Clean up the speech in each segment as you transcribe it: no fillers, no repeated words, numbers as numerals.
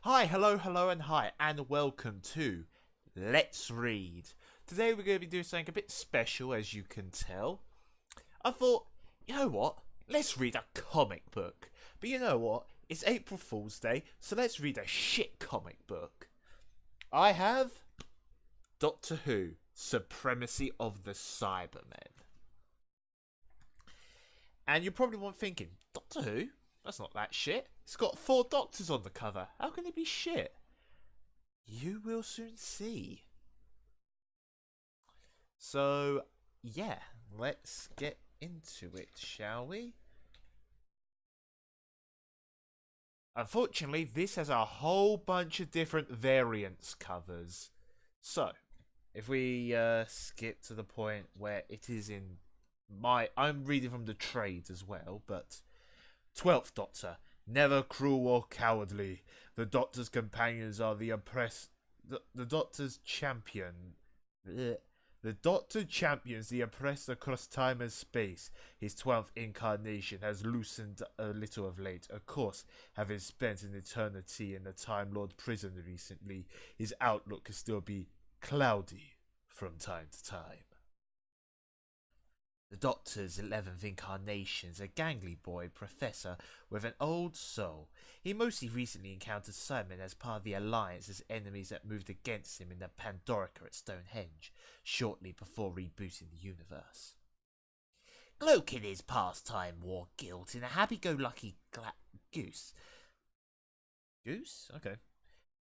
Hi, hello, hello, and hi, and welcome to Let's Read. Today we're going to be doing something a bit special, as you can tell. I thought, you know what? Let's read a comic book. But you know what? It's April Fool's Day, so let's read a shit comic book. I have Doctor Who, Supremacy of the Cybermen. And you're probably thinking, Doctor Who? That's not that shit. It's got 4 doctors on the cover. How can it be shit? You will soon see. So, yeah, let's get into it, shall we? Unfortunately, this has a whole bunch of different variants covers. So, if we skip to the point where it is in I'm reading from the trade as well, but 12th Doctor, never cruel or cowardly. The Doctor's companions are the oppressed. The Doctor's champion. Blech. The Doctor champions the oppressed across time and space. His 12th incarnation has loosened a little of late. Of course, having spent an eternity in the Time Lord prison recently, his outlook can still be cloudy from time to time. The Doctor's 11th incarnation is a gangly boy professor with an old soul. He mostly recently encountered Cybermen as part of the Alliance as enemies that moved against him in the Pandorica at Stonehenge, shortly before rebooting the universe. Cloak in his pastime wore guilt in a happy-go-lucky goose. Goose? Okay.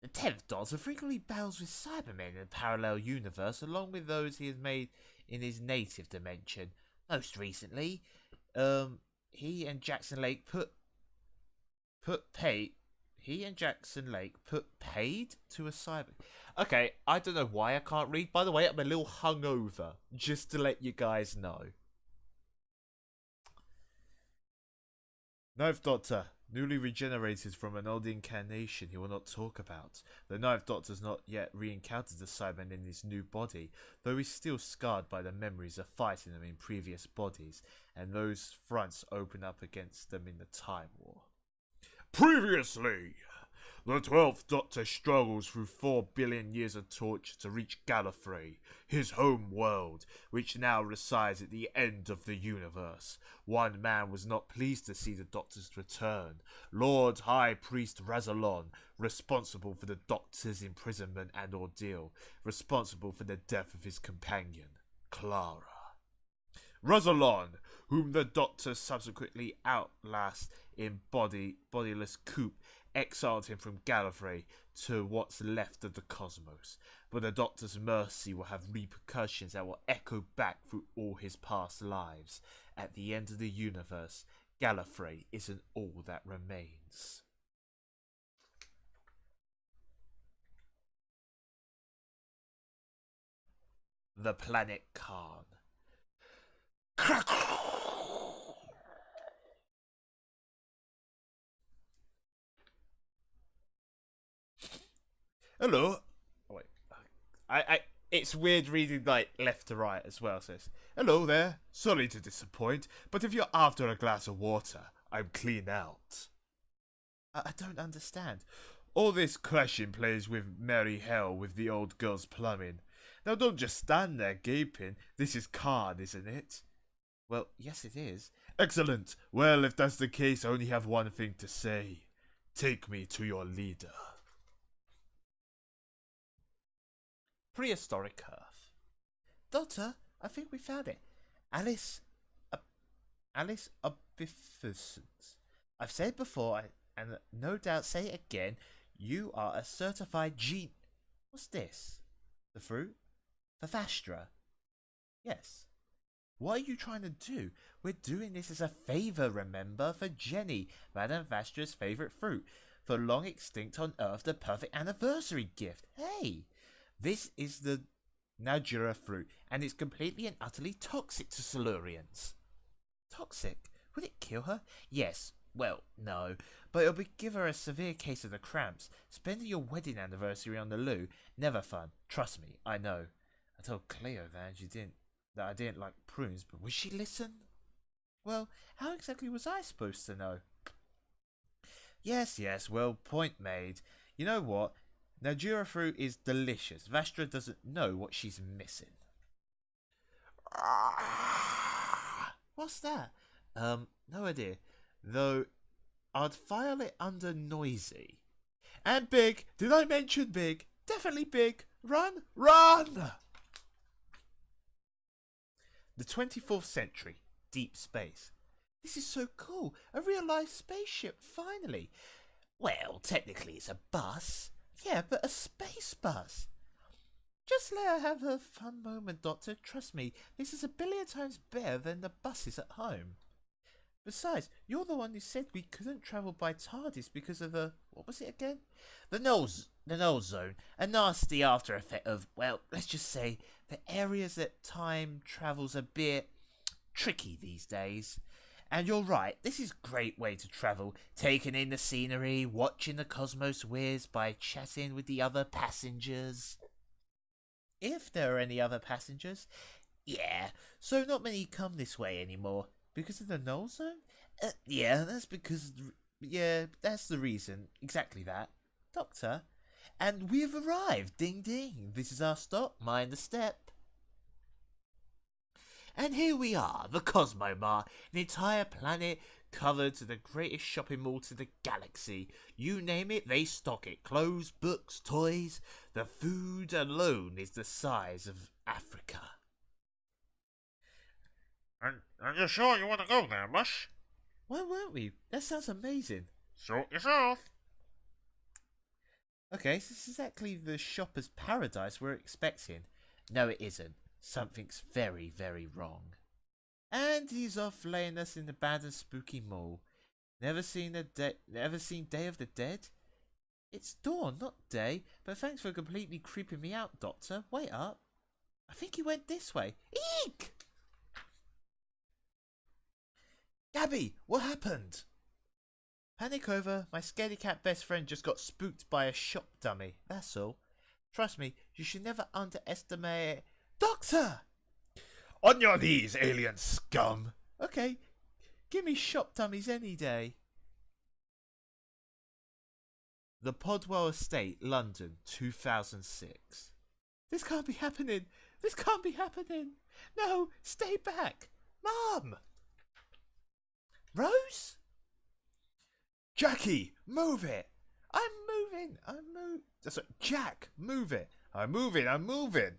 The 10th Doctor frequently battles with Cybermen in a parallel universe along with those he has made in his native dimension. Most recently, he and Jackson Lake put paid to a cyber. Okay, I don't know why I can't read. By the way, I'm a little hungover, just to let you guys know. 9th Doctor, newly regenerated from an old incarnation he will not talk about. The 9th Doctor has not yet re-encountered the Cybermen in his new body, though he's still scarred by the memories of fighting them in previous bodies, and those fronts open up against them in the Time War. Previously, the 12th Doctor struggles through 4 billion years of torture to reach Gallifrey, his home world, which now resides at the end of the universe. One man was not pleased to see the Doctor's return, Lord High Priest Rassilon, responsible for the Doctor's imprisonment and ordeal, responsible for the death of his companion, Clara. Rassilon, whom the Doctor subsequently outlasts in bodiless Coop, exiled him from Gallifrey to what's left of the cosmos. But the Doctor's mercy will have repercussions that will echo back through all his past lives. At the end of the universe, Gallifrey isn't all that remains. The planet Karn. Hello. Oh, wait. It's weird reading like left to right as well. So hello there. Sorry to disappoint, but if you're after a glass of water, I'm clean out. I don't understand. All this crashing plays with merry hell with the old girl's plumbing. Now don't just stand there gaping. This is Karn, isn't it? Well, yes it is. Excellent. Well, if that's the case, I only have one thing to say. Take me to your leader. Prehistoric Earth. Doctor, I think we found it. Alice Abyssal. I've said before, and no doubt say it again, you are a certified What's this? The fruit? For Vastra? Yes. What are you trying to do? We're doing this as a favour, remember? For Jenny, Madame Vastra's favourite fruit. For long extinct on Earth, the perfect anniversary gift. Hey! This is the Najura fruit, and it's completely and utterly toxic to Silurians. Toxic? Would it kill her? Yes. Well, no. But it'll give her a severe case of the cramps. Spending your wedding anniversary on the loo, never fun. Trust me, I know. I told Cleo that I didn't like prunes, but would she listen? Well, how exactly was I supposed to know? Yes, well, point made. You know what? Najura fruit is delicious. Vastra doesn't know what she's missing. What's that? No idea. Though, I'd file it under noisy. And big. Did I mention big? Definitely big. Run! Run! The 24th century. Deep space. This is so cool. A real-life spaceship, finally. Well, technically it's a bus. Yeah, but a space bus. Just let her have her fun moment, Doctor. Trust me, this is a billion times better than the buses at home. Besides, you're the one who said we couldn't travel by TARDIS because of the... what was it again? The null zone. A nasty after effect of, well, let's just say, the areas that time travel's a bit tricky these days. And you're right, this is a great way to travel, taking in the scenery, watching the cosmos whiz by chatting with the other passengers. If there are any other passengers. Yeah, so not many come this way anymore. Because of the null zone? Yeah, that's because... yeah, that's the reason. Exactly that. Doctor? And we've arrived! Ding ding! This is our stop. Mind the step. And here we are, the Cosmomar, an entire planet covered to the greatest shopping mall to the galaxy. You name it, they stock it. Clothes, books, toys. The food alone is the size of Africa. And you're sure you want to go there, Mush? Why weren't we? That sounds amazing. Suit yourself. Okay, so this is exactly the shopper's paradise we're expecting. No, it isn't. Something's very, very wrong. And he's off laying us in the abandoned spooky mall. Never seen Day of the Dead? It's dawn, not day, but thanks for completely creeping me out, Doctor. Wait up. I think he went this way. Eek! Gabby, what happened? Panic over. My scaredy cat best friend just got spooked by a shop dummy. That's all. Trust me, you should never underestimate... Doctor! On your knees, alien scum! Okay, give me shop dummies any day. The Podwell Estate, London, 2006. This can't be happening. This can't be happening. No, stay back. Mum! Rose? Jackie, move it. I'm moving. That's right. Jack, move it. I'm moving.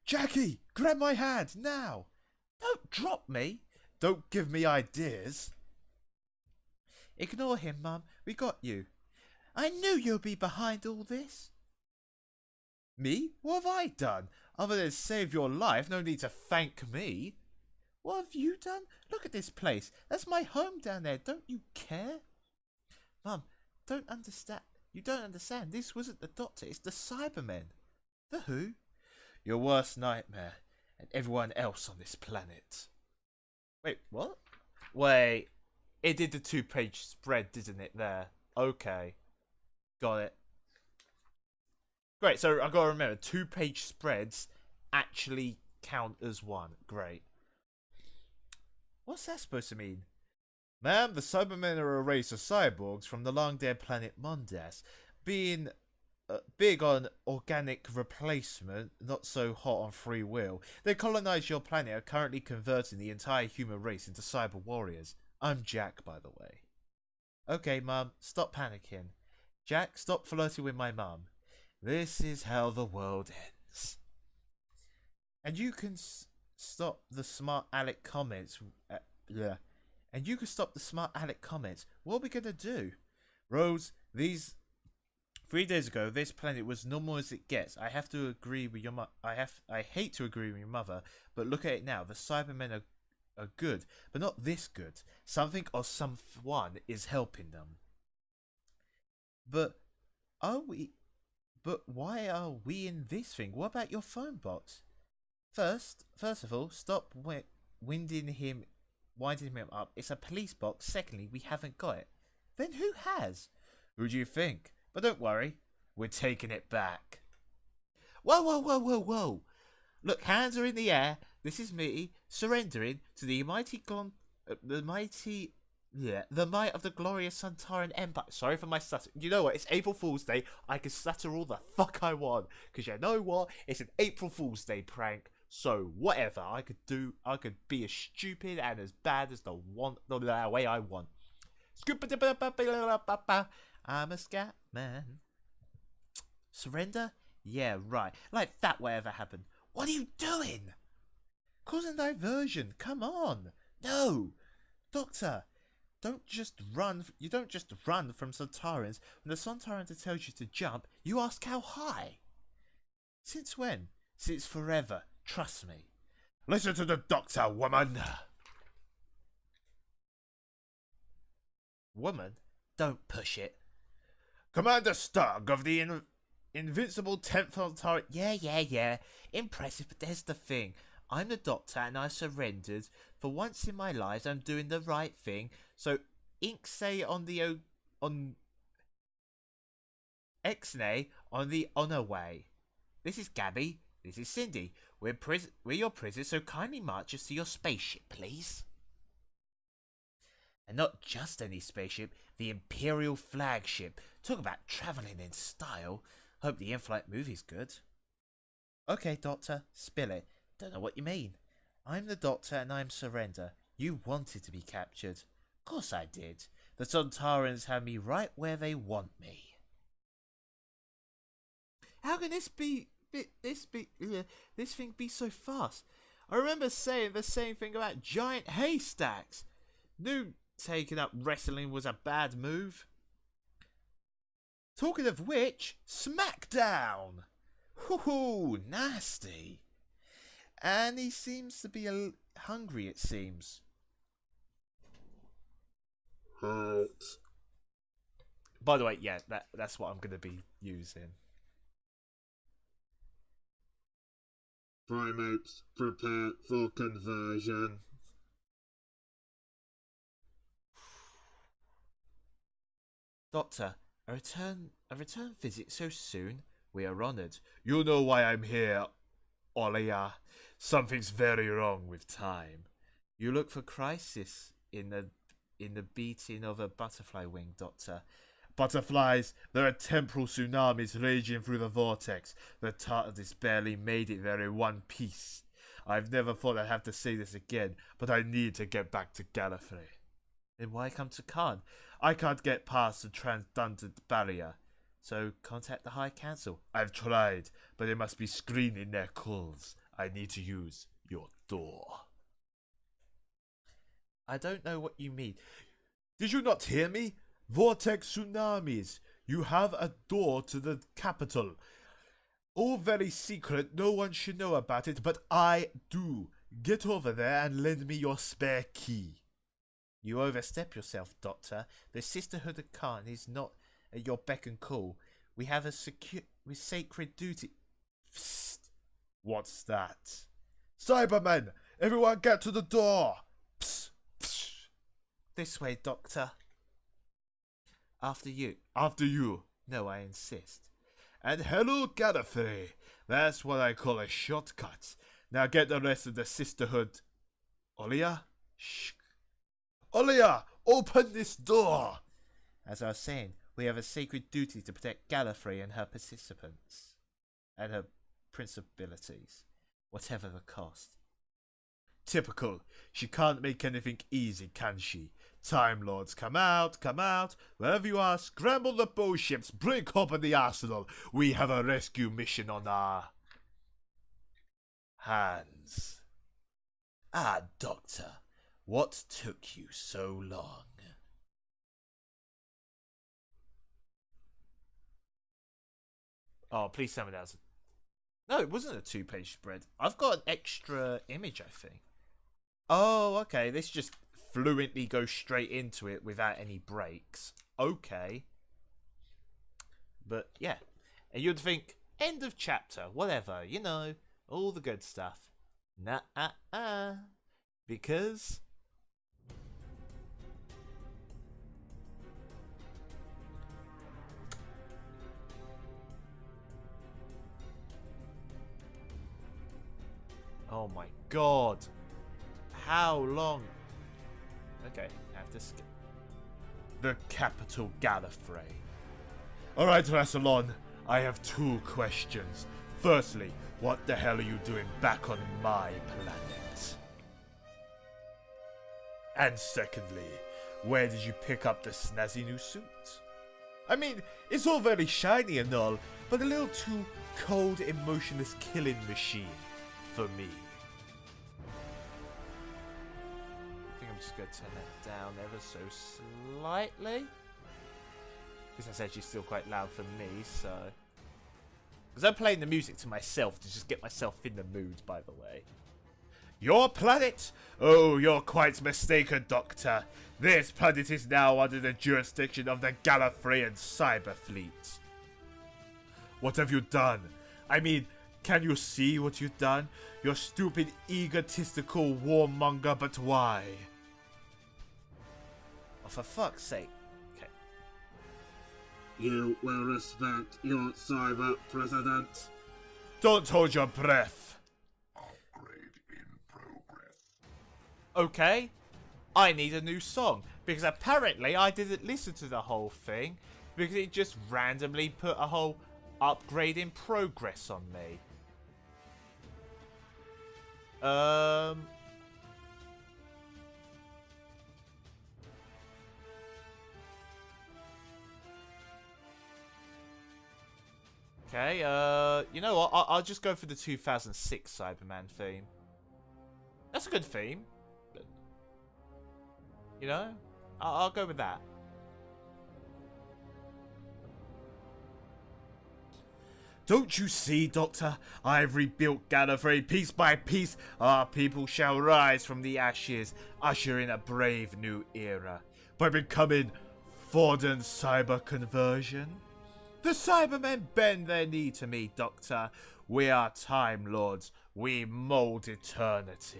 Jackie, grab my hand now. Don't drop me. Don't give me ideas. Ignore him, Mum. We got you. I knew you'd be behind all this. Me? What have I done? Other than save your life, no need to thank me. What have you done? Look at this place. That's my home down there. Don't you care? Mum, don't understand. You don't understand. This wasn't the Doctor. It's the Cybermen. The who? Your worst nightmare. And everyone else on this planet. Wait, what? Wait. It did the 2-page spread, didn't it, there? Okay. Got it. Great, so I've got to remember, 2-page spreads actually count as one. Great. What's that supposed to mean? Ma'am, the Cybermen are a race of cyborgs from the long-dead planet Mondas. Being big on organic replacement, not so hot on free will. They colonize your planet and are currently converting the entire human race into cyber warriors. I'm Jack, by the way. Okay, Mum, stop panicking. Jack, stop flirting with my mum. This is how the world ends. And you can stop the smart aleck comments. And you can stop the smart aleck comments. What are we gonna do? Rose, 3 days ago, this planet was normal as it gets. I have to agree with your I hate to agree with your mother, but look at it now. The Cybermen are good, but not this good. Something or someone is helping them. But why are we in this thing? What about your phone box? First of all, stop winding him up. It's a police box. Secondly, we haven't got it. Then who has? Who do you think? But don't worry, we're taking it back. Whoa. Look, hands are in the air. This is me surrendering to the mighty Yeah, the might of the glorious Santaran Empire. Sorry for my stutter. You know what? It's April Fool's Day. I can stutter all the fuck I want. Because you know what? It's an April Fool's Day prank. So whatever I could be as stupid and as bad as the way I want. I'm a scat man. Surrender? Yeah, right. Like that whatever happened. What are you doing? Causing diversion. Come on. No. Doctor. You don't just run from Santarans. When the Santarans tells you to jump, you ask how high. Since when? Since forever. Trust me. Listen to the doctor, woman. Woman? Don't push it. Commander Stug of the Invincible 10th Santaran. Yeah. Impressive, but there's the thing. I'm the doctor and I surrendered. For once in my life, I'm doing the right thing. So, ink say on the X-nay on the honor way. This is Gabby. This is Cindy. We're your prisoners, so kindly march us to your spaceship, please. And not just any spaceship, the Imperial flagship. Talk about travelling in style. Hope the in-flight movie's good. Okay, Doctor, spill it. Don't know what you mean. I'm the Doctor and I'm surrender. You wanted to be captured. Course I did. The Sontarans have me right where they want me. How can this thing be so fast? I remember saying the same thing about giant haystacks. Knew taking up wrestling was a bad move. Talking of which, SmackDown! Hoo-hoo, nasty. And he seems to be hungry, it seems. Hurt. By the way, yeah, that's what I'm going to be using. Primates, prepare for conversion. Doctor, a return visit so soon? We are honoured. You know why I'm here, Olia. Something's very wrong with time. You look for crisis in the beating of a butterfly wing, Doctor. Butterflies, there are temporal tsunamis raging through the vortex. The TARDIS barely made it there in one piece. I've never thought I'd have to say this again, but I need to get back to Gallifrey. Then why come to Karn? I can't get past the transdundant barrier. So contact the High Council. I've tried, but they must be screening their calls. I need to use your door. I don't know what you mean. Did you not hear me? Vortex tsunamis. You have a door to the capital. All very secret, no one should know about it, but I do. Get over there and lend me your spare key. You overstep yourself, Doctor. The Sisterhood of Karn is not at your beck and call. We have a sacred duty. Psst. What's that? Cybermen! Everyone get to the door! Psst. Psst. This way, Doctor. After you. After you. No, I insist. And hello, Gallifrey. That's what I call a shortcut. Now get the rest of the Sisterhood. Olia? Shh. Olia, open this door! As I was saying, we have a sacred duty to protect Gallifrey and her participants. And her principalities. Whatever the cost. Typical. She can't make anything easy, can she? Time Lords, come out, come out. Wherever you are, scramble the bow ships, break open the arsenal. We have a rescue mission on our hands. Ah, Doctor, what took you so long? Oh, please tell me that was No, it wasn't a 2-page spread. I've got an extra image, I think. Oh, okay. This just fluently goes straight into it without any breaks. Okay. But, yeah. And you'd think, end of chapter, whatever, you know, all the good stuff. Nah-uh-uh. Because... Oh my god. How long? Okay, I have The capital Gallifrey. Alright, Rassilon, I have 2 questions. Firstly, what the hell are you doing back on my planet? And secondly, where did you pick up the snazzy new suit? I mean, it's all very shiny and all, but a little too cold, emotionless killing machine for me. I think I'm just going to turn that down ever so slightly. Because that's actually still quite loud for me, so... Because I'm playing the music to myself to just get myself in the mood, by the way. Your planet? Oh, you're quite mistaken, Doctor. This planet is now under the jurisdiction of the Gallifreyan Cyber Fleet. What have you done? I mean, can you see what you've done? You're stupid, egotistical warmonger, but why? Oh, for fuck's sake. Okay. You will respect your cyber president. Don't hold your breath. Upgrade in progress. Okay. I need a new song. Because apparently I didn't listen to the whole thing. Because it just randomly put a whole upgrade in progress on me. Okay, you know what? I'll just go for the 2006 Cyberman theme. That's a good theme. But, you know? I'll go with that. Don't you see, Doctor? I've rebuilt Gallifrey piece by piece. Our people shall rise from the ashes, usher in a brave new era by becoming Forden cyber conversion. The Cybermen bend their knee to me, Doctor. We are Time Lords. We mold eternity.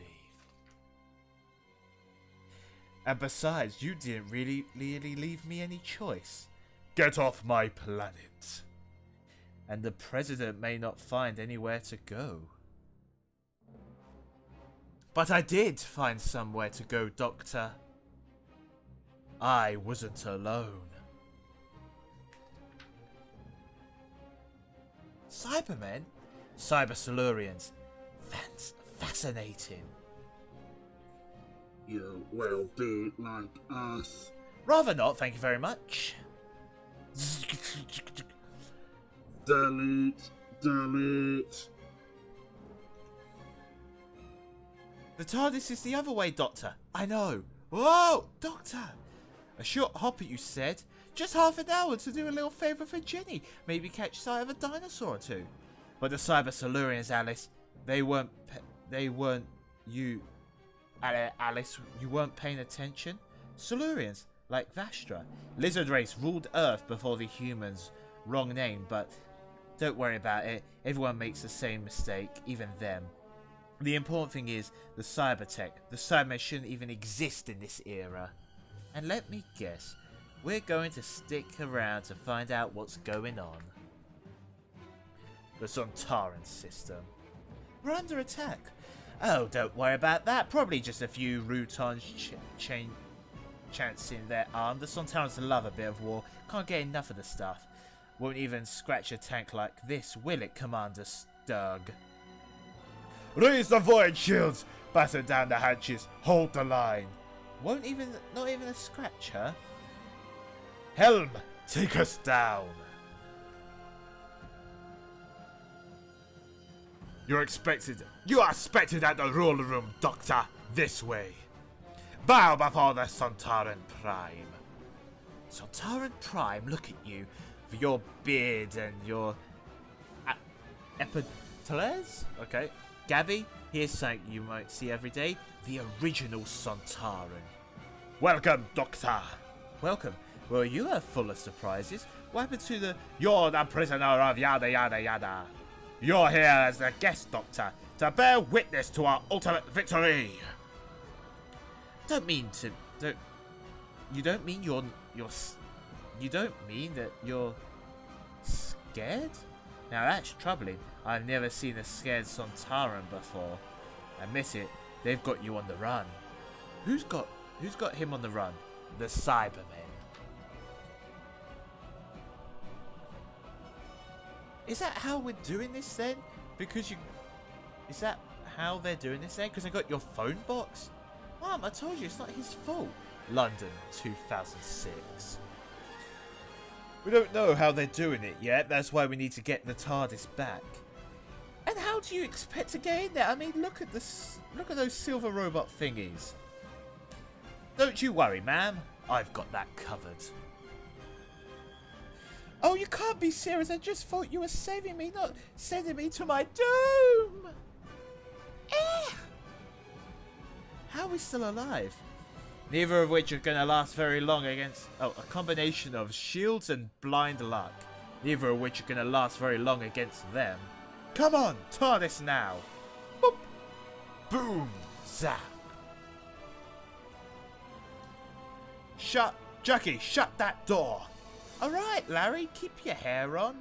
And besides, you didn't really leave me any choice. Get off my planet. And the President may not find anywhere to go. But I did find somewhere to go, Doctor. I wasn't alone. Cybermen? Cyber Silurians. Fascinating. You will be like us. Rather not, thank you very much. Delete. Delete. The TARDIS is the other way, Doctor. I know. Whoa, Doctor. A short hop, you said. Just half an hour to do a little favour for Jenny. Maybe catch sight of a dinosaur or two. But the Cyber Silurians, Alice, they weren't you... Alice, you weren't paying attention? Silurians, like Vastra. Lizard race ruled Earth before the humans. Wrong name, but don't worry about it. Everyone makes the same mistake, even them. The important thing is the cybertech. The Cybermen shouldn't even exist in this era. And let me guess, we're going to stick around to find out what's going on. The Sontaran system. We're under attack. Oh, don't worry about that. Probably just a few Routons chancing their arm. The Sontarans love a bit of war. Can't get enough of the stuff. Won't even scratch a tank like this, will it, Commander Sturg? Raise the void shields! Batten down the hatches. Hold the line. Not even a scratch, huh? Helm, take us down. You are expected at the rule room, Doctor. This way. Bow before the Sontaran Prime. Sontaran Prime, look at you. For your beard and your... epiteles? Okay. Gabby, here's something you might see every day. The original Sontaran. Welcome, Doctor. Welcome. Well, you are full of surprises. What happened to the... You're the prisoner of yada yada yada. You're here as the guest, Doctor, to bear witness to our ultimate victory. You don't mean that you're scared? Now that's troubling. I've never seen a scared Sontaran before. Admit it, they've got you on the run. Who's got him on the run? the Cybermen. Is that how we're doing this then? Because you... Is that how they're doing this then? Because I got your phone box? Mom, I told you it's not his fault. London, 2006. We don't know how they're doing it yet. That's why we need to get the TARDIS back. And how do you expect to get in there? I mean, look at this. Look at those silver robot thingies. Don't you worry, ma'am. I've got that covered. Oh, you can't be serious. I just thought you were saving me, not sending me to my doom. How are we still alive? Neither of which are going to last very long against... Oh, a combination of shields and blind luck. Neither of which are going to last very long against them. Come on, TARDIS now. Boop. Boom. Zap. Jackie, shut that door. Alright, Larry, keep your hair on.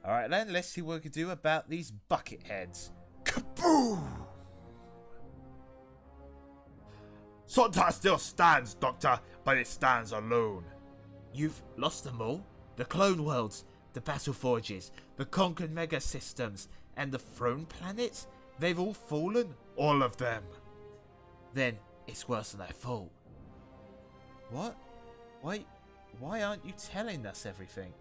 Alright then, let's see what we can do about these bucket heads. Kaboom! Sontar still stands, Doctor, but it stands alone. You've lost them all? The clone worlds, the battle forges, the conquered mega systems, and the throne planets? They've all fallen? All of them. Then it's worse than I thought. What? Why aren't you telling us everything?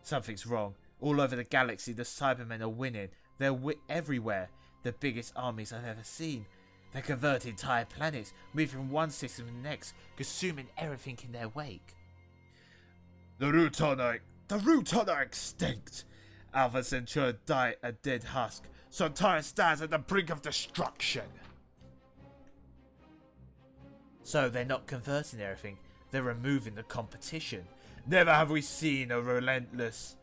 Something's wrong. All over the galaxy, the Cybermen are winning. They're everywhere. The biggest armies I've ever seen. They convert entire planets, moving from one system to the next, consuming everything in their wake. The Ruton are extinct. Alpha Centauri die a dead husk. Sontar stands at the brink of destruction. So they're not converting everything. They're removing the competition. Never have we seen a ruthlessness.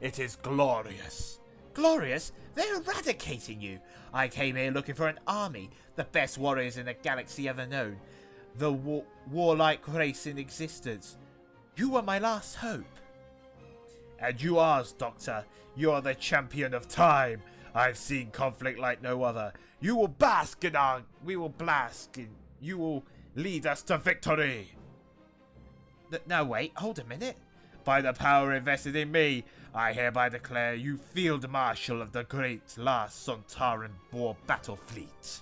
It is glorious. Glorious? They're eradicating you. I came here looking for an army, the best warriors in the galaxy ever known, the warlike race in existence. You were my last hope. And you ours, Doctor. You are the champion of time. I've seen conflict like no other. You will bask in our... We will bask in... You will lead us to victory. Now wait, hold a minute. By the power invested in me, I hereby declare you Field Marshal of the great last Sontaran war battle fleet.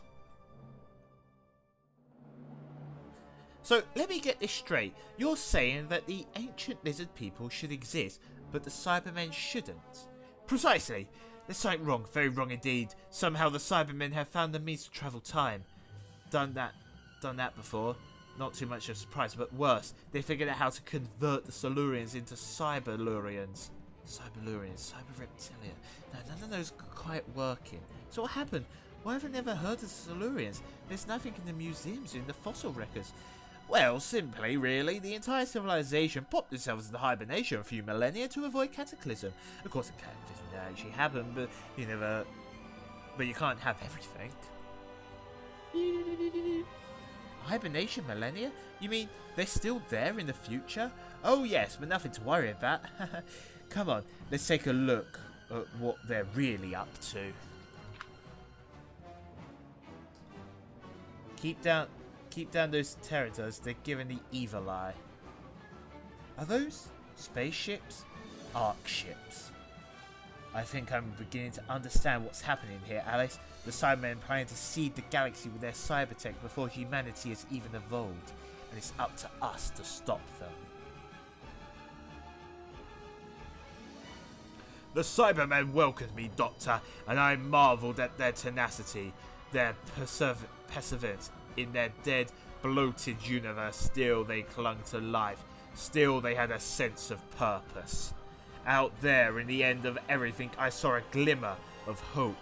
So, let me get this straight. You're saying that the ancient lizard people should exist, but the Cybermen shouldn't? Precisely. There's something wrong, very wrong indeed. Somehow the Cybermen have found the means to travel time. Done that before. Not too much of a surprise, but worse, they figured out how to convert the Silurians into Cyberlurians. Cyber reptilia. No, none of those quite working. So what happened? Why have I never heard of the Silurians? There's nothing in the museums or in the fossil records. Well, simply, really, the entire civilization popped themselves into hibernation a few millennia to avoid cataclysm. Of course, it didn't actually happen, but you never... But you can't have everything. Hibernation millennia? You mean they're still there in the future? Oh yes, but nothing to worry about. Come on, let's take a look at what they're really up to. Keep down those territories, they're giving the evil eye. Are those spaceships? Arc ships. I think I'm beginning to understand what's happening here, Alice. The Cybermen planning to seed the galaxy with their cybertech before humanity has even evolved, and it's up to us to stop them. The Cybermen welcomed me, Doctor, and I marveled at their tenacity, their perseverance. In their dead, bloated universe, still they clung to life. Still they had a sense of purpose. Out there, in the end of everything, I saw a glimmer of hope,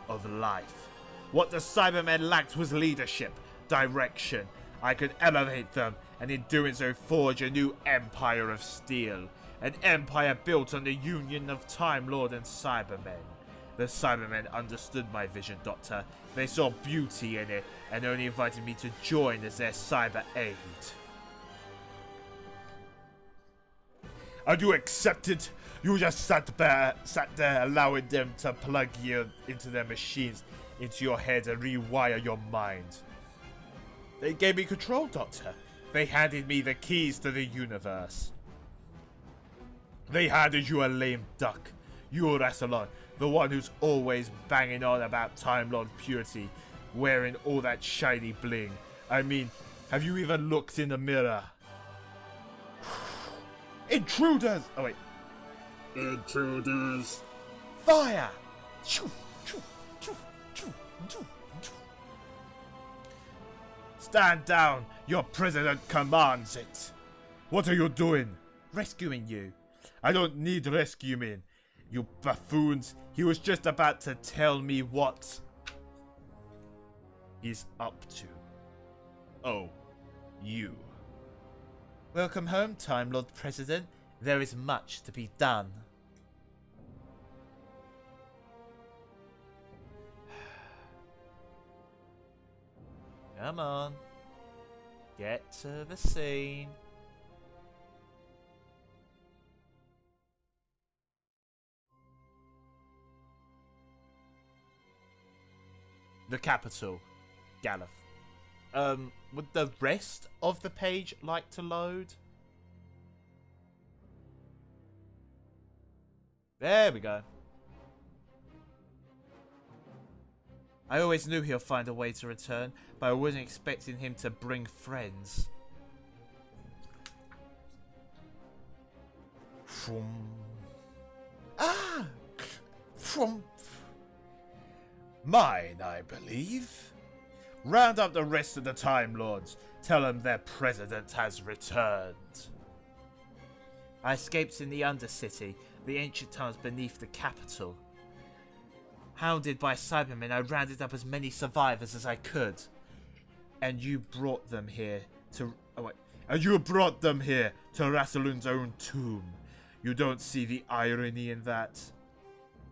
of life. What the Cybermen lacked was leadership, direction. I could elevate them, and in doing so forge a new empire of steel. An empire built on the union of Time Lord and Cybermen. The Cybermen understood my vision, Doctor. They saw beauty in it, and only invited me to join as their cyber aid. And you accepted? You just sat there allowing them to plug you into their machines, into your head and rewire your mind. They gave me control, Doctor. They handed me the keys to the universe. They handed you a lame duck. You, Rassilon, the one who's always banging on about Time Lord purity, wearing all that shiny bling. I mean, have you even looked in the mirror? Intruders! Oh wait. Intruders. Fire! Stand down! Your president commands it! What are you doing? Rescuing you. I don't need rescuing. You buffoons. He was just about to tell me what he's up to. Oh, you. Welcome home, Time Lord President. There is much to be done. Come on. Get to the scene. The capital. Galuf. Would the rest of the page like to load? There we go. I always knew he'll find a way to return, but I wasn't expecting him to bring friends. From mine, I believe. Round up the rest of the Time Lords. Tell them their president has returned. I escaped in the Undercity, the ancient towns beneath the capital. Hounded by Cybermen, I rounded up as many survivors as I could. And you brought them here to... Oh, wait. And you brought them here to Rassilon's own tomb. You don't see the irony in that?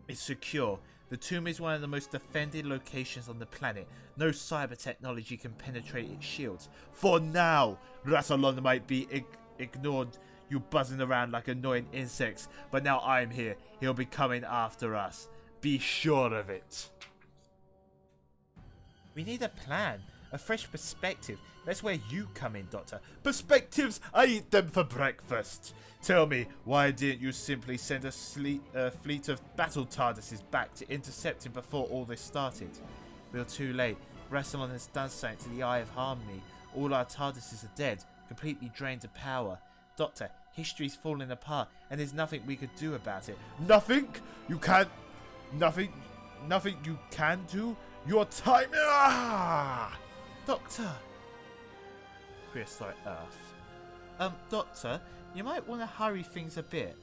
It's secure. The tomb is one of the most defended locations on the planet. No cyber technology can penetrate its shields. For now, Rassilon might be ignored you buzzing around like annoying insects, but now I'm here. He'll be coming after us. Be sure of it. We need a plan, a fresh perspective. That's where you come in, Doctor. Perspectives? I eat them for breakfast. Tell me, why didn't you simply send a fleet of battle TARDISes back to intercept him before all this started? We were too late. Rassilon has done something to the Eye of Harmony. All our TARDISes are dead, completely drained of power. Doctor, history's falling apart, and there's nothing we could do about it. Nothing? You can't... Nothing you can do? Your time... Ah! Doctor! Prehistoric Earth. Doctor, you might want to hurry things a bit.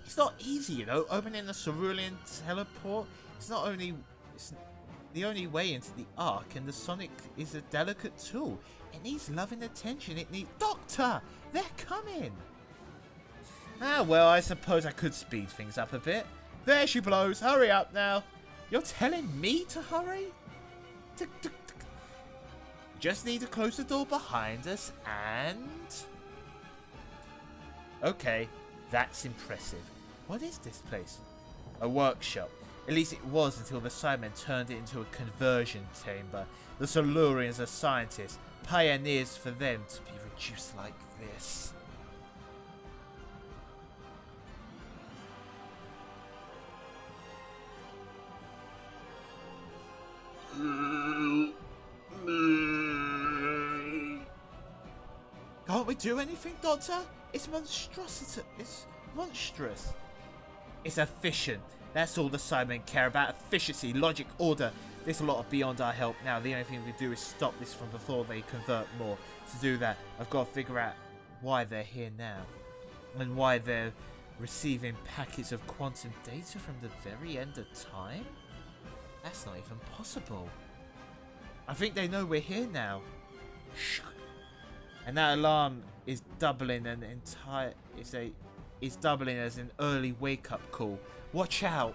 It's not easy, you know, opening the cerulean teleport. It's the only way into the Ark, and the Sonic is a delicate tool. It needs love and attention. It needs... Doctor! They're coming! Ah, well, I suppose I could speed things up a bit. There she blows. Hurry up now. You're telling me to hurry? Just need to close the door behind us and... Okay, that's impressive. What is this place? A workshop. At least it was until the Cybermen turned it into a conversion chamber. The Silurians are scientists, pioneers for them to be reduced like this. Can't we do anything, Doctor? It's monstrosity. It's monstrous. It's efficient. That's all the Cybermen care about. Efficiency, logic, order. There's a lot beyond our help now. The only thing we can do is stop this from before they convert more. To do that, I've got to figure out why they're here now. And why they're receiving packets of quantum data from the very end of time? That's not even possible. I think they know we're here now. And that alarm is doubling is doubling as an early wake-up call. Watch out!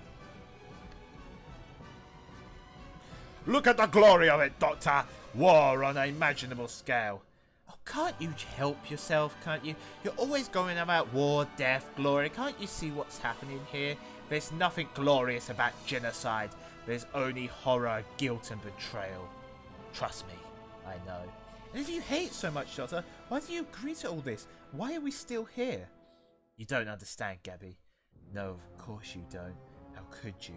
Look at the glory of it, Doctor! War on an imaginable scale. Oh, can't you help yourself, can't you? You're always going about war, death, glory. Can't you see what's happening here? There's nothing glorious about genocide. There's only horror, guilt and betrayal. Trust me, I know. And if you hate so much, Doctor, why do you agree to all this? Why are we still here? You don't understand, Gabby. No, of course you don't. How could you?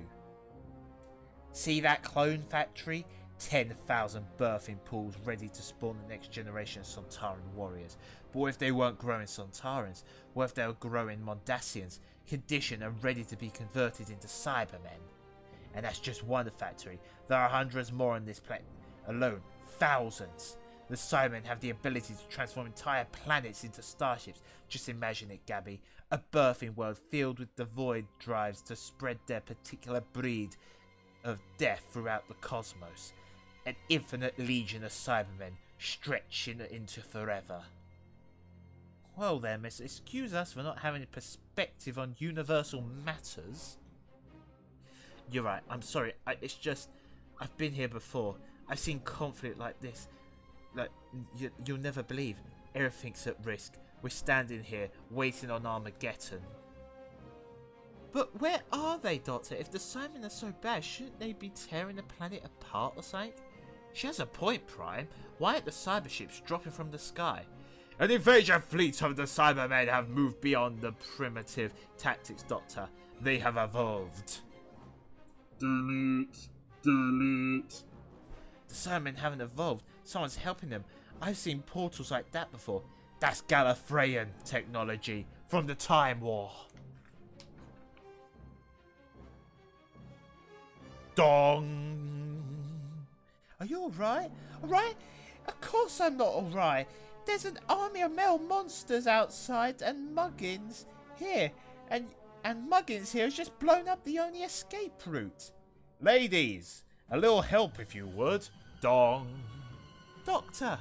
See that clone factory? 10,000 birthing pools ready to spawn the next generation of Sontaran warriors. But what if they weren't growing Sontarans? What if they were growing Mondasians, conditioned and ready to be converted into Cybermen? And that's just one factory. There are hundreds more on this planet alone. Thousands. The Cybermen have the ability to transform entire planets into starships. Just imagine it, Gabby. A birthing world filled with the void drives to spread their particular breed of death throughout the cosmos. An infinite legion of Cybermen stretching into forever. Well then, miss, excuse us for not having a perspective on universal matters. You're right, I'm sorry. It's just, I've been here before. I've seen conflict like this. Like, you'll never believe. Everything's at risk. We're standing here, waiting on Armageddon. But where are they, Doctor? If the Cybermen are so bad, shouldn't they be tearing the planet apart or something? She has a point, Prime. Why aren't the cyber ships dropping from the sky? An invasion fleet of the Cybermen have moved beyond the primitive tactics, Doctor. They have evolved. Delete. Delete. The Cybermen haven't evolved. Someone's helping them. I've seen portals like that before. That's Gallifreyan technology from the Time War. Dong. Are you alright? Alright? Of course I'm not alright. There's an army of male monsters outside and Muggins here. And Muggins here has just blown up the only escape route. Ladies, a little help if you would. Dong. Doctor.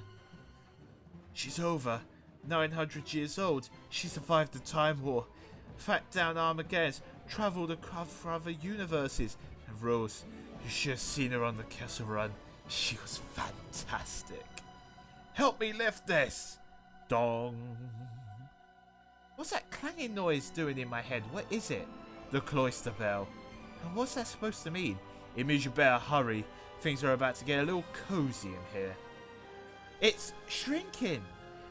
She's over. 900 years old. She survived the Time War. Tracked down Armageddon. Travelled across other universes. And Rose, you should have seen her on the Castle Run. She was fantastic. Help me lift this. Dong. What's that clanging noise doing in my head? What is it? The cloister bell. And what's that supposed to mean? It means you better hurry. Things are about to get a little cozy in here. It's shrinking.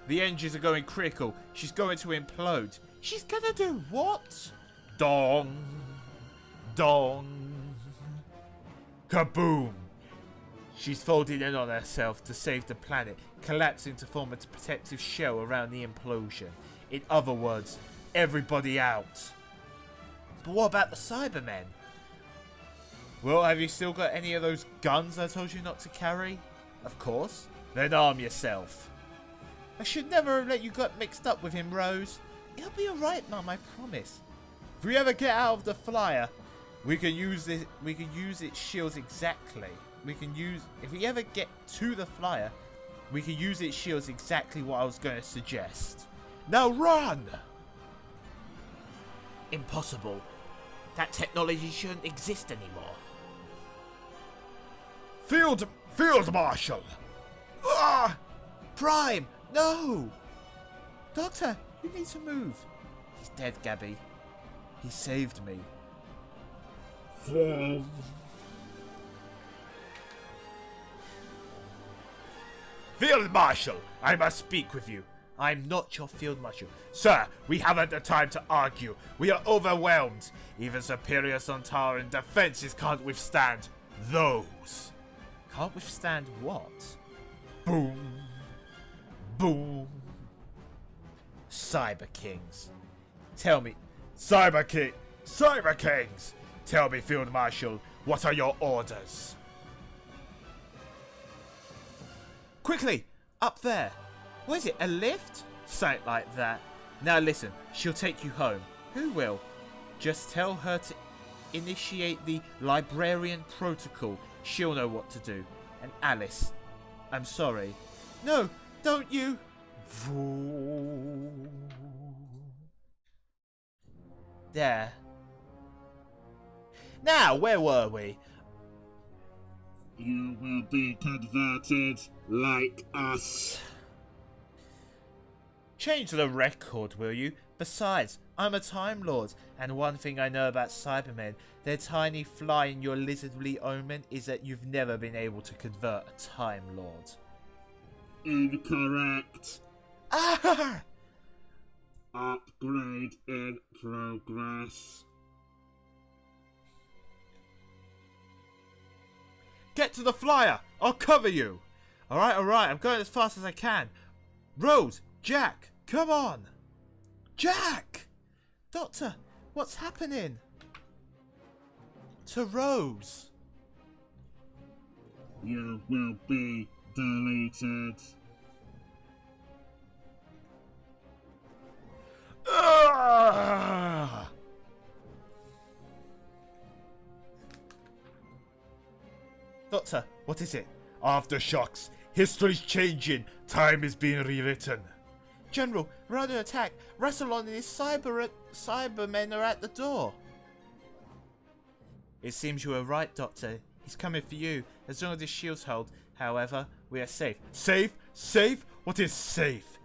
The engines are going critical. She's going to implode. She's gonna do what? Dong. Dong. Kaboom. She's folding in on herself to save the planet, collapsing to form a protective shell around the implosion. In other words, everybody out. But what about the Cybermen? Well, have you still got any of those guns I told you not to carry? Of course. Then arm yourself. I should never have let you get mixed up with him, Rose. It'll be alright, Mum, I promise. If we ever get out of the flyer, we can use its shields exactly. If we ever get to the flyer, we can use its shields exactly what I was going to suggest. Now run! Impossible. That technology shouldn't exist anymore. Field Marshal! Ah! Prime! No! Doctor, you need to move. He's dead, Gabby. He saved me. Field Marshal, I must speak with you. I'm not your Field Marshal. Sir, we haven't the time to argue. We are overwhelmed. Even superior Sontaran defenses can't withstand those. Can't withstand what? Boom. Boom. Cyber Kings. Tell me. Cyber Kings. Tell me, Field Marshal, what are your orders? Quickly! Up there! What is it, a lift? Something like that. Now listen, she'll take you home. Who will? Just tell her to initiate the Librarian Protocol. She'll know what to do. And Alice, I'm sorry. No, don't you! There. Now, where were we? You will be converted like us. Change the record, will you? Besides, I'm a Time Lord, and one thing I know about Cybermen, their tiny fly in your lizardly omen, is that you've never been able to convert a Time Lord. incorrect. Ah! Upgrade in progress. Get to the flyer! I'll cover you! Alright, I'm going as fast as I can. Rose! Jack! Come on! Jack! Doctor, what's happening? To Rose? You will be deleted. Ah! Doctor, what is it? Aftershocks. History's changing. Time is being rewritten. General, we're under attack. Rassilon and his Cybermen are at the door. It seems you were right, Doctor. He's coming for you. As long as his shields hold, however, we are safe. Safe? Safe? What is safe?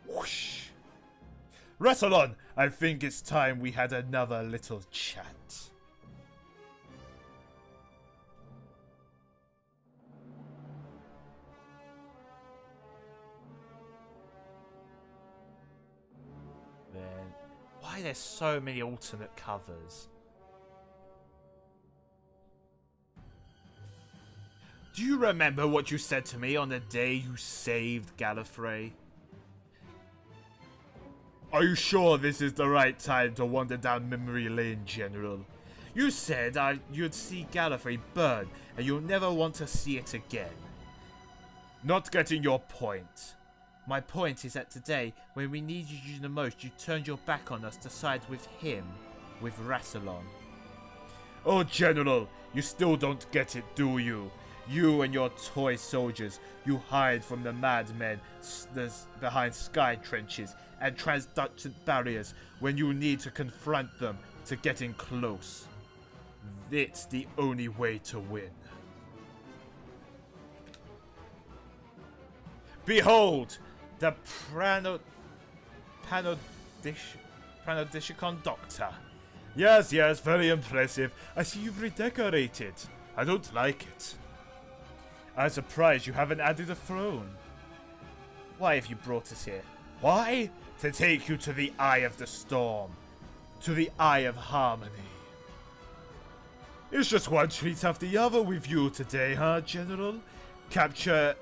Whoosh. Rassilon, I think it's time we had another little chat. Then why are there so many alternate covers? Do you remember what you said to me on the day you saved Gallifrey? Are you sure this is the right time to wander down memory lane, General? You said you'd see Gallifrey burn and you'll never want to see it again. Not getting your point. My point is that today, when we needed you the most, you turned your back on us to side with him, with Rassilon. Oh, General, you still don't get it, do you? You and your toy soldiers, you hide from the madmen behind sky trenches and transductant barriers when you need to confront them to get in close. It's the only way to win. Behold, the Panodishicon Doctor. Yes, very impressive. I see you've redecorated. I don't like it. I'm surprised you haven't added a throne. Why have you brought us here? Why? To take you to the Eye of the Storm. To the Eye of Harmony. It's just one treat after the other with you today, huh, General? Capture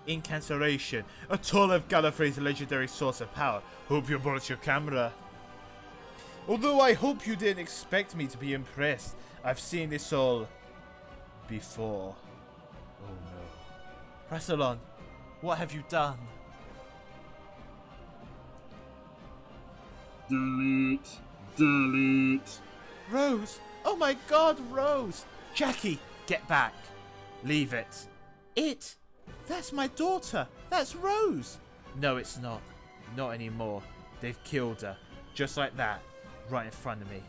Incanceration, a tool of Gallifrey's legendary source of power. Hope you brought your camera. Although I hope you didn't expect me to be impressed. I've seen this all before. Oh no. Rassilon, what have you done? Delete. Rose! Oh my god, Rose! Jackie, get back. Leave it. It? That's my daughter. That's Rose. No, it's not. Not anymore. They've killed her. Just like that. Right in front of me.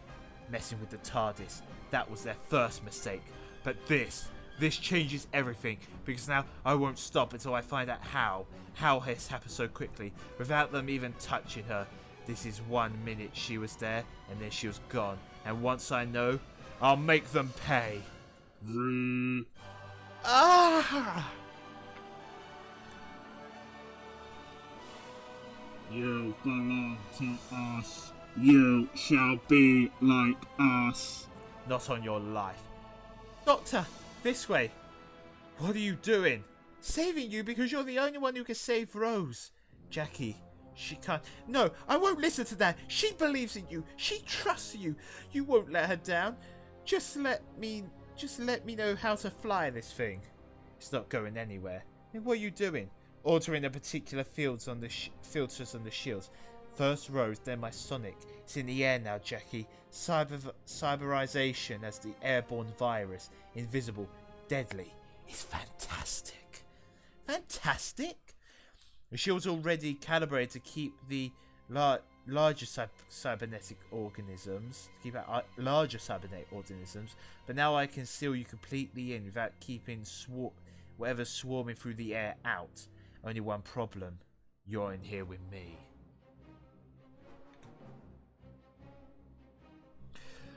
Messing with the TARDIS. That was their first mistake. But this changes everything. Because now I won't stop until I find out how. How it's happened so quickly. Without them even touching her. This is 1 minute she was there. And then she was gone. And once I know, I'll make them pay. Ah! You belong to us. You shall be like us. Not on your life. Doctor, this way. What are you doing? Saving you because you're the only one who can save Rose. Jackie, she can't. No, I won't listen to that. She believes in you. She trusts you. You won't let her down. Just let me know how to fly this thing. It's not going anywhere. Then what are you doing? Altering the particular filters on the shields. First Rose, then my Sonic. It's in the air now, Jackie. Cyberization as the airborne virus. Invisible. Deadly. It's fantastic. Fantastic? The shield's already calibrated to keep the larger cybernetic organisms. But now I can seal you completely in without keeping whatever's swarming through the air out. Only one problem. You're in here with me.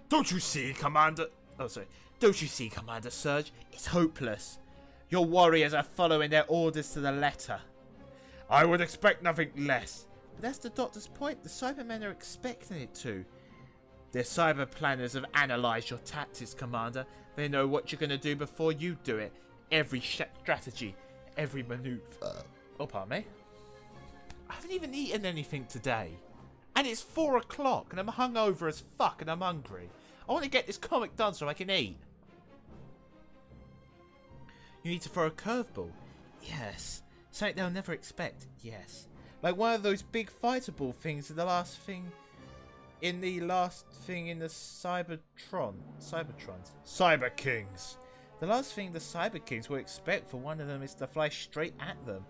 Don't you see, Commander? Oh, sorry. Don't you see, Commander Surge? It's hopeless. Your warriors are following their orders to the letter. I would expect nothing less. But that's the Doctor's point. The Cybermen are expecting it to. Their cyber planners have analysed your tactics, Commander. They know what you're going to do before you do it. Every strategy, every manoeuvre. Oh, pardon me. I haven't even eaten anything today. And it's 4 o'clock and I'm hungover as fuck and I'm hungry. I want to get this comic done so I can eat. You need to throw a curveball. Yes. Something they'll never expect. Yes. Like one of those big fighter ball things in the last thing in the Cybertrons. Cyber Kings. The last thing the Cyber Kings will expect for one of them is to fly straight at them.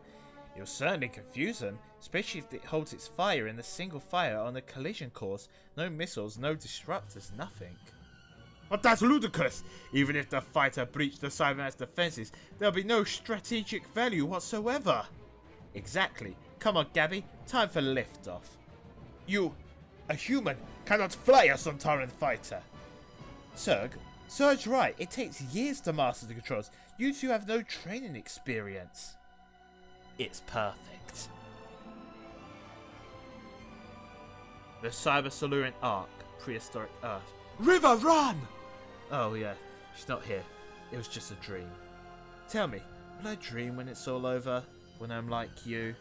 You'll certainly confuse them, especially if it holds its fire in a single fire on a collision course. No missiles, no disruptors, nothing. But that's ludicrous! Even if the fighter breached the Cybermen's defenses, there'll be no strategic value whatsoever. Exactly. Come on, Gabby. Time for liftoff. You, a human, cannot fly a Sontaran fighter. Serg's right. It takes years to master the controls. You two have no training experience. It's perfect. The Cyber Silurian Ark, prehistoric Earth. River, run! Oh yeah, she's not here. It was just a dream. Tell me, will I dream when it's all over? When I'm like you?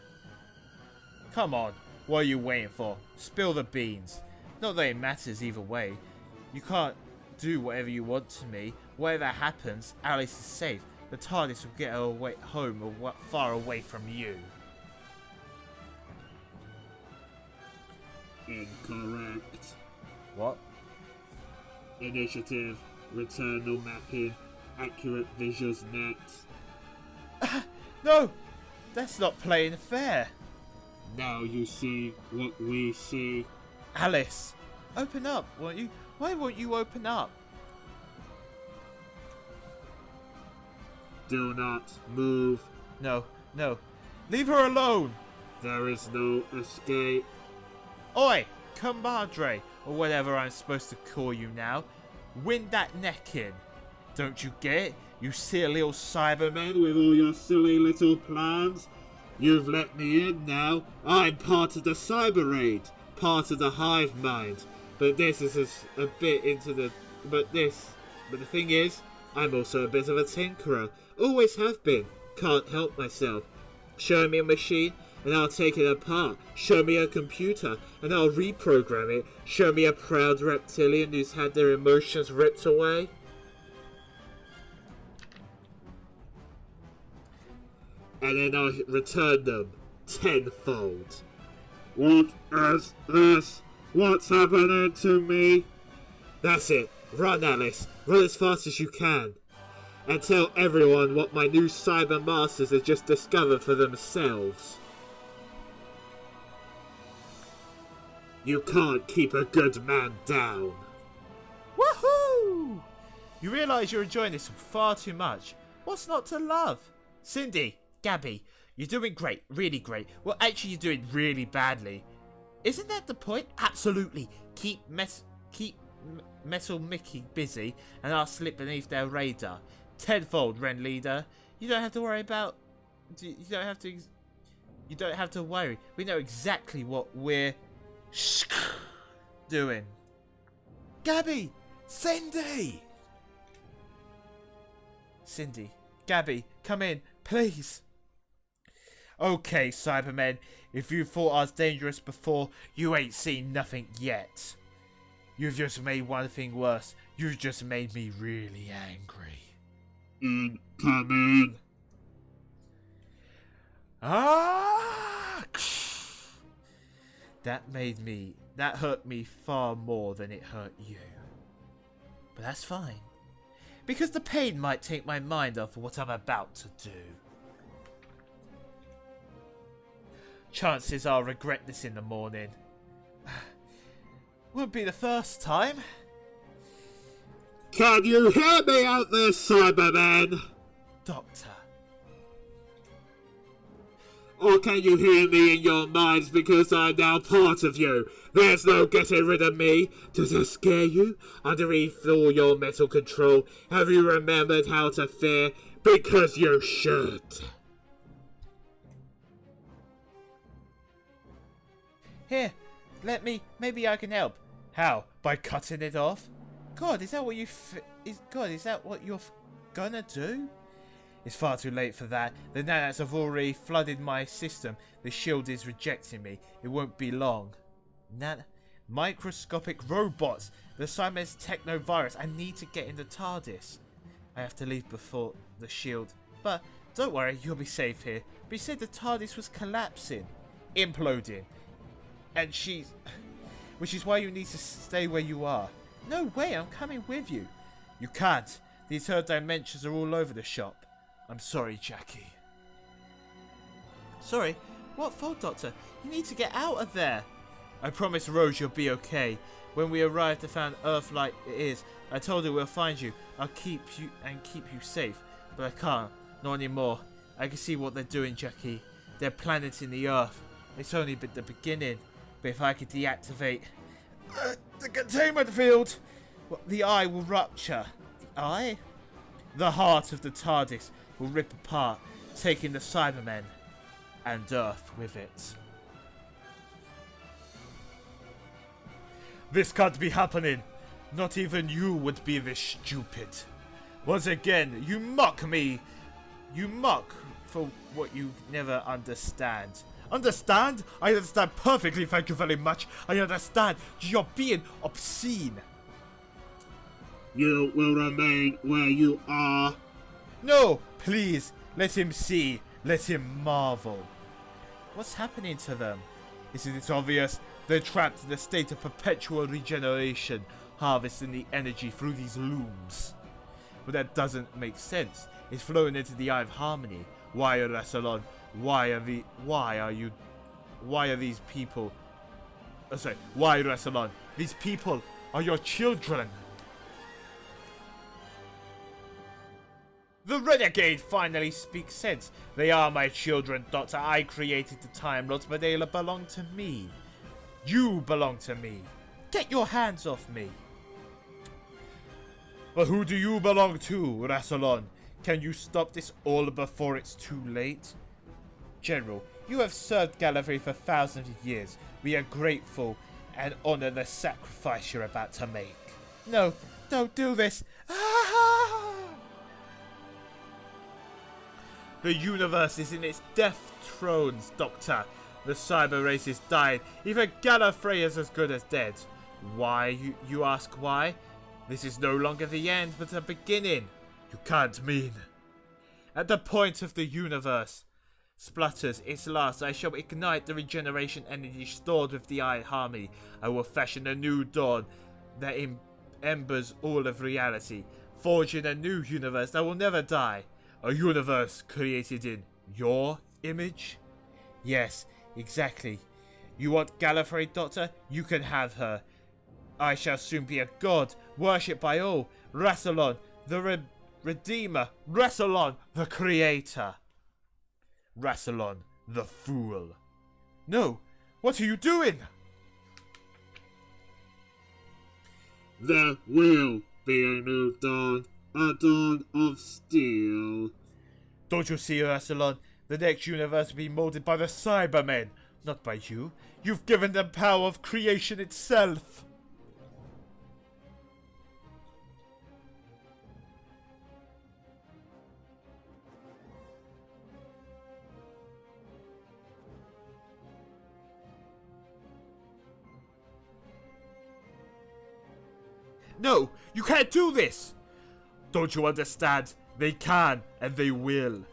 Come on, what are you waiting for? Spill the beans. Not that it matters either way. You can't do whatever you want to me. Whatever happens, Alice is safe. The TARDIS will get her away home or far away from you. Incorrect. What? Initiative, returnal mapping, accurate visuals net. No! That's not playing fair. Now you see what we see. Alice, open up, won't you? Why won't you open up? Do not move. No. Leave her alone! There is no escape. Oi, compadre, or whatever I'm supposed to call you now. Wind that neck in. Don't you get it? You silly little Cybermen. With all your silly little plans, you've let me in now. I'm part of the Cyber Raid, part of the hive mind. But this is a bit into the... But the thing is, I'm also a bit of a tinkerer. Always have been. Can't help myself. Show me a machine and I'll take it apart. Show me a computer and I'll reprogram it. Show me a proud reptilian who's had their emotions ripped away. And then I'll return them tenfold. What is this? What's happening to me? That's it. Run, Alice. Run as fast as you can. And tell everyone what my new cyber masters have just discovered for themselves. You can't keep a good man down. Woohoo! You realise you're enjoying this far too much. What's not to love? Cindy, Gabby, you're doing great, really great. Well, actually, you're doing really badly. Isn't that the point? Absolutely. Keep Metal Mickey busy, and I'll slip beneath their radar. Tenfold, Ren Leader. You don't have to worry about. You don't have to worry. We know exactly what we're doing. Gabby, Cindy, Gabby, come in, please. Okay, Cybermen, if you thought I was dangerous before, you ain't seen nothing yet. You've just made one thing worse. You've just made me really angry. Incoming. Ah! That hurt me far more than it hurt you. But that's fine. Because the pain might take my mind off of what I'm about to do. Chances I'll regret this in the morning. Won't be the first time. Can you hear me out there, Cyberman? Doctor. Or can you hear me in your minds because I'm now part of you? There's no getting rid of me. Does that scare you? Underneath all your mental control, have you remembered how to fear? Because you should. Here, maybe I can help. How? By cutting it off? God, is that what is that what you're gonna do? It's far too late for that. The nanites have already flooded my system. The shield is rejecting me. It won't be long. Microscopic robots! The Cybermen's techno-virus. I need to get in the TARDIS. I have to leave before the shield. But don't worry, you'll be safe here. But you said the TARDIS was collapsing. Imploding. And which is why you need to stay where you are. No way, I'm coming with you. You can't. These third dimensions are all over the shop. I'm sorry, Jackie. Sorry? What for, Doctor? You need to get out of there. I promised Rose you'll be okay. When we arrived and found Earth like it is, I told her we'll find you. I'll keep you safe. But I can't. Not anymore. I can see what they're doing, Jackie. They're planting the Earth. It's only been the beginning. But if I could deactivate the containment field, the eye will rupture. The eye? The heart of the TARDIS will rip apart, taking the Cybermen and Earth with it. This can't be happening. Not even you would be this stupid. Once again, you mock me. You mock for what you never understand. Understand? I understand perfectly, thank you very much. I understand. You're being obscene. You will remain where you are. No, please. Let him see. Let him marvel. What's happening to them? Isn't it obvious? They're trapped in a state of perpetual regeneration, harvesting the energy through these looms. But that doesn't make sense. It's flowing into the Eye of Harmony. Why, Rassilon? Why, Rassilon? These people are your children. The Renegade finally speaks sense. They are my children, Doctor. I created the Time Lords, but they belong to me. You belong to me. Get your hands off me. But who do you belong to, Rassilon? Can you stop this all before it's too late? General, you have served Gallifrey for thousands of years. We are grateful and honor the sacrifice you're about to make. No, don't do this. The universe is in its death thrones, Doctor. The cyber race is dying. Even Gallifrey is as good as dead. Why, you ask why? This is no longer the end, but the beginning. You can't mean. At the point of the universe splutters its last, I shall ignite the regeneration energy stored with the Eye of Harmony. I will fashion a new dawn that embers all of reality, forging a new universe that will never die. A universe created in your image? Yes, exactly. You want Gallifrey, Doctor? You can have her. I shall soon be a god, worshipped by all. Rassilon, the Redeemer. Rassilon, the Creator. Rassilon, the Fool. No, what are you doing? There will be a new dawn. A dawn of steel. Don't you see, Rassilon? The next universe will be molded by the Cybermen, not by you. You've given them power of creation itself. No, you can't do this! Don't you understand? They can, and they will.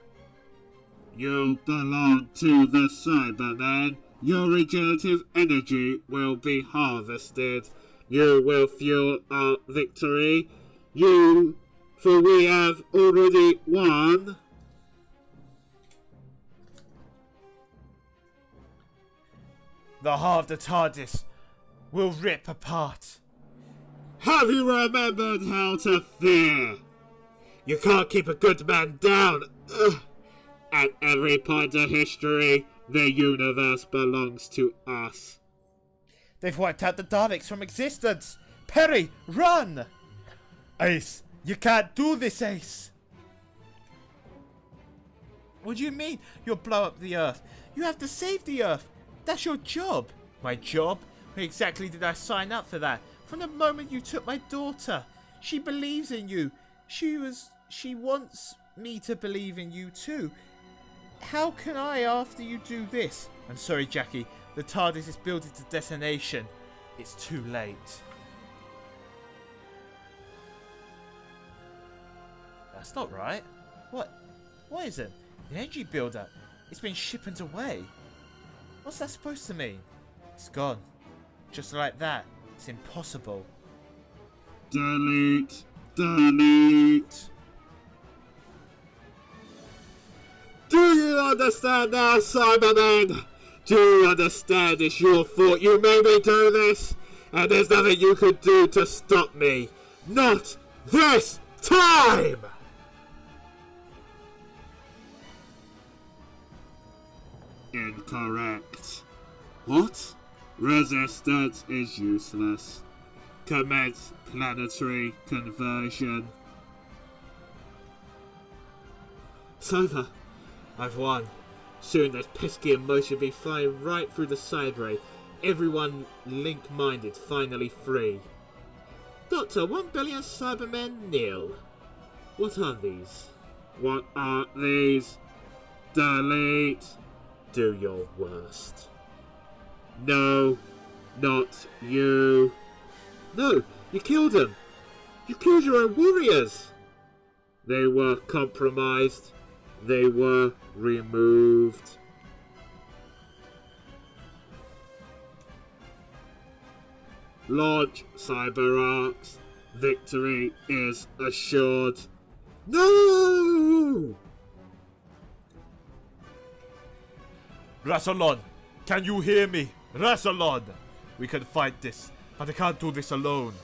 You belong to the Cybermen. Your regenerative energy will be harvested. You will fuel our victory. For we have already won. The heart of the TARDIS will rip apart. Have you remembered how to fear? You can't keep a good man down. At every point of history, the universe belongs to us. They've wiped out the Daleks from existence. Perry, run! Ace, you can't do this, Ace. What do you mean you'll blow up the Earth? You have to save the Earth. That's your job. My job? When exactly did I sign up for that? From the moment you took my daughter. She believes in you. She wants me to believe in you too. How can I after you do this? I'm sorry, Jackie. The TARDIS is building to detonation. It's too late. That's not right. What? What is it? The energy builder. It's been shipped away. What's that supposed to mean? It's gone. Just like that. It's impossible. Delete. Delete. Do you understand now, Cybermen? Do you understand it's your fault you made me do this? And there's nothing you could do to stop me. Not this time! Incorrect. What? Resistance is useless. Commence planetary conversion. It's over. I've won. Soon this pesky emotion will be flying right through the Cybermen. Everyone link-minded finally free. Doctor, 1 billion Cybermen nil. What are these? What are these? Delete. Do your worst. No, not you. No, you killed them. You killed your own warriors. They were compromised. They were removed. Launch CyberArks. Victory is assured. No! Rassilon, can you hear me? Rassilon! We can fight this, but I can't do this alone.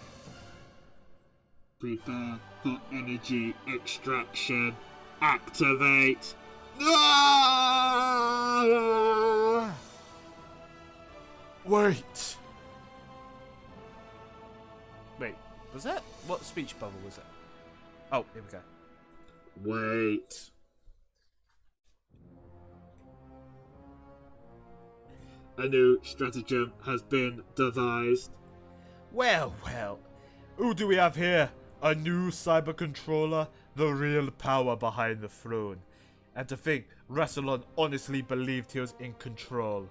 Prepare for energy extraction. Activate. No! Wait, was that? What speech bubble was it? Oh, here we go. Wait. A new stratagem has been devised. Well. Who do we have here? A new cyber controller? The real power behind the throne. And to think, Rassilon honestly believed he was in control.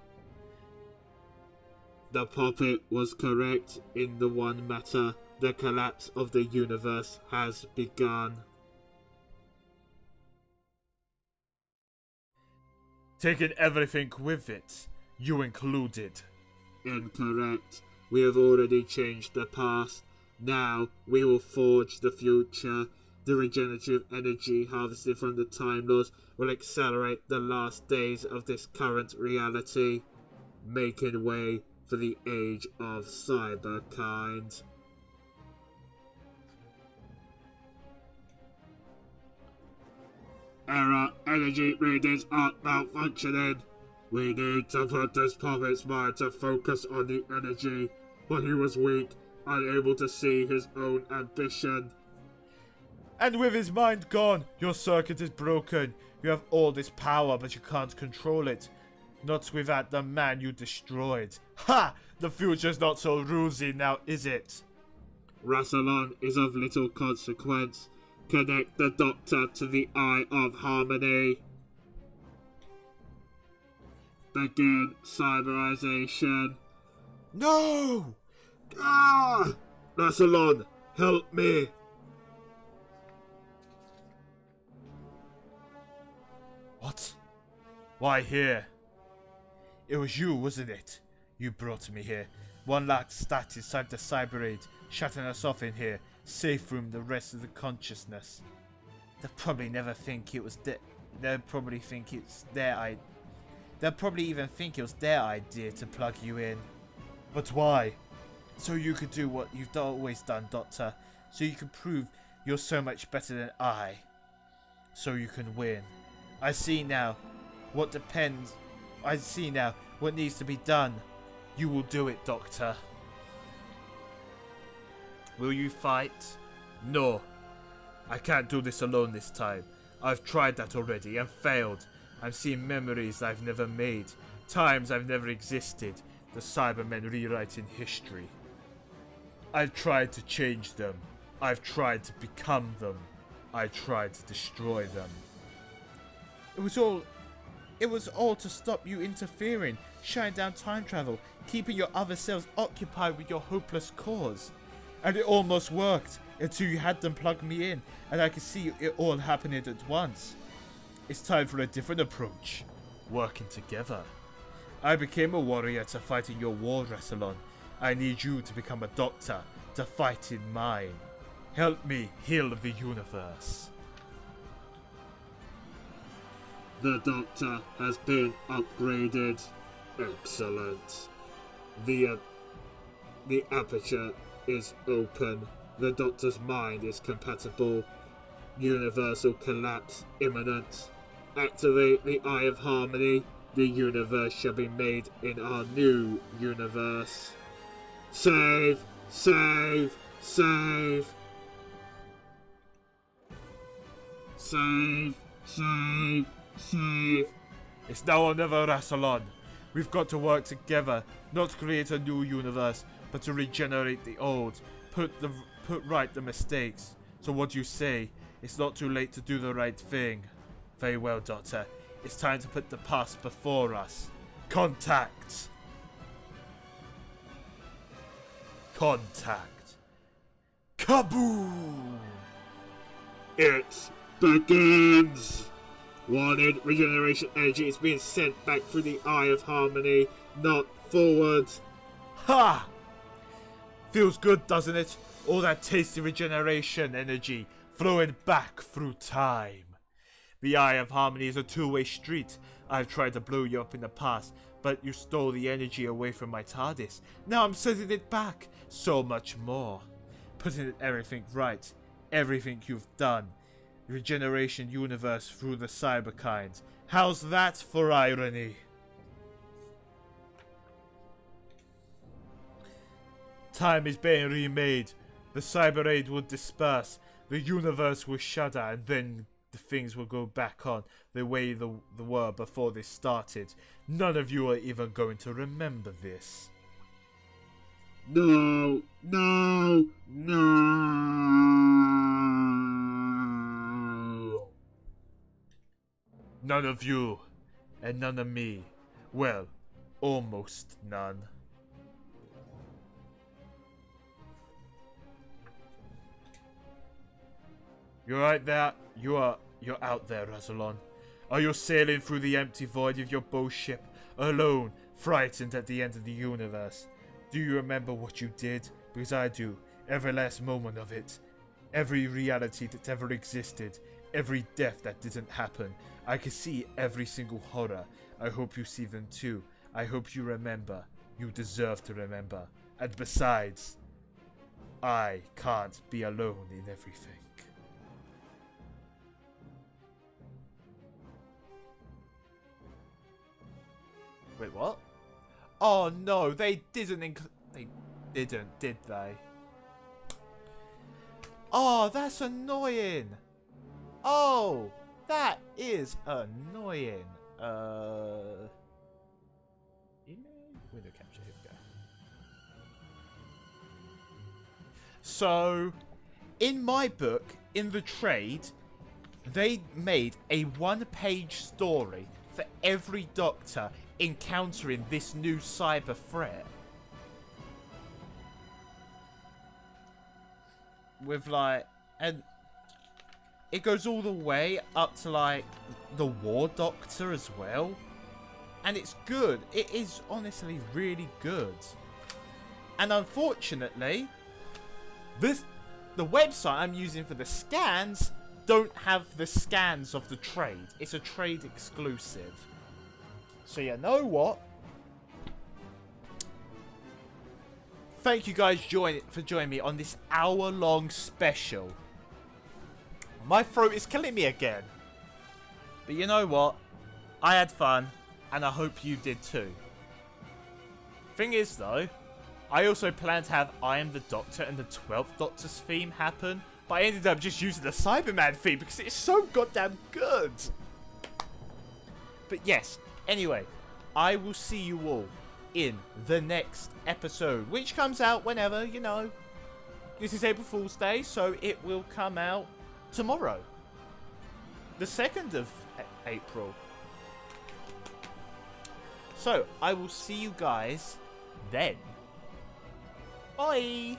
The puppet was correct in the one matter. The collapse of the universe has begun. Taking everything with it. You included. Incorrect. We have already changed the past. Now we will forge the future. The regenerative energy harvested from the Time Lords will accelerate the last days of this current reality, making way for the age of cyberkind. Error. Energy readings aren't malfunctioning. We need to put this puppet's mind to focus on the energy, but he was weak, unable to see his own ambition. And with his mind gone, your circuit is broken. You have all this power, but you can't control it. Not without the man you destroyed. Ha! The future's not so rosy now, is it? Rassilon is of little consequence. Connect the Doctor to the Eye of Harmony. Begin cyberization. No! Ah! Rassilon, help me! What? Why here? It was you, wasn't it? You brought me here. One last stat inside the Cybermen, shutting us off in here, safe from the rest of the consciousness. They'll probably never think it was They'll probably think it's their They'll probably even think it was their idea to plug you in. But why? So you could do what you've always done, Doctor. So you can prove you're so much better than I. So you can win. I see now what needs to be done. You will do it, Doctor. Will you fight? No. I can't do this alone this time. I've tried that already and failed. I'm seeing memories I've never made, times I've never existed, the Cybermen rewriting history. I've tried to change them. I've tried to become them. I tried to destroy them. It was all to stop you interfering, shutting down time travel, keeping your other selves occupied with your hopeless cause. And it almost worked until you had them plug me in, and I could see it all happening at once. It's time for a different approach. Working together. I became a warrior to fight in your war, Rassilon. I need you to become a doctor to fight in mine. Help me heal the universe. The Doctor has been upgraded. Excellent. The aperture is open. The Doctor's mind is compatible. Universal collapse imminent. Activate the Eye of Harmony. The universe shall be made in our new universe. Save! Save! Save! Save! Save! Save! It's now or never, Rassilon. We've got to work together, not to create a new universe, but to regenerate the old, put right the mistakes. So what do you say? It's not too late to do the right thing. Very well, Doctor. It's time to put the past before us. Contact! Contact! Kaboom! It begins! Wanted regeneration energy is being sent back through the Eye of Harmony, not forward. Ha! Feels good, doesn't it? All that tasty regeneration energy flowing back through time. The Eye of Harmony is a two-way street. I've tried to blow you up in the past, but you stole the energy away from my TARDIS. Now I'm sending it back. So much more. Putting everything right. Everything you've done. Regeneration universe through the cyberkind. How's that for irony? Time is being remade. The cyber raid will disperse. The universe will shudder, and then the things will go back on the way they were before they started. None of you are even going to remember this. No, no, no. None of you, and none of me. Well, almost none. You're right there. You're out there, Rassilon. Are you sailing through the empty void of your bow ship, alone, frightened at the end of the universe? Do you remember what you did? Because I do. Every last moment of it. Every reality that ever existed. Every death that didn't happen. I can see every single horror. I hope you see them too. I hope you remember. You deserve to remember. And besides, I can't be alone in everything. Wait, what? Oh no, they didn't they didn't, did they? Oh, that's annoying. Oh, that is annoying. Window capture, here we go. So, in my book, in the trade, they made a one-page story for every Doctor encountering this new cyber threat. With and it goes all the way up to the War Doctor as well. And it's good. It is honestly really good. And unfortunately, the website I'm using for the scans don't have the scans of the trade. It's a trade exclusive. So you know what? Thank you guys for joining me on this hour-long special. My throat is killing me again. But you know what? I had fun, and I hope you did too. Thing is though, I also planned to have I Am the Doctor and the 12th Doctor's theme happen, but I ended up just using the Cyberman theme because it's so goddamn good. But yes, anyway, I will see you all in the next episode, which comes out whenever, you know. This is April Fool's Day, so it will come out tomorrow. The 2nd of April. So, I will see you guys then. Bye!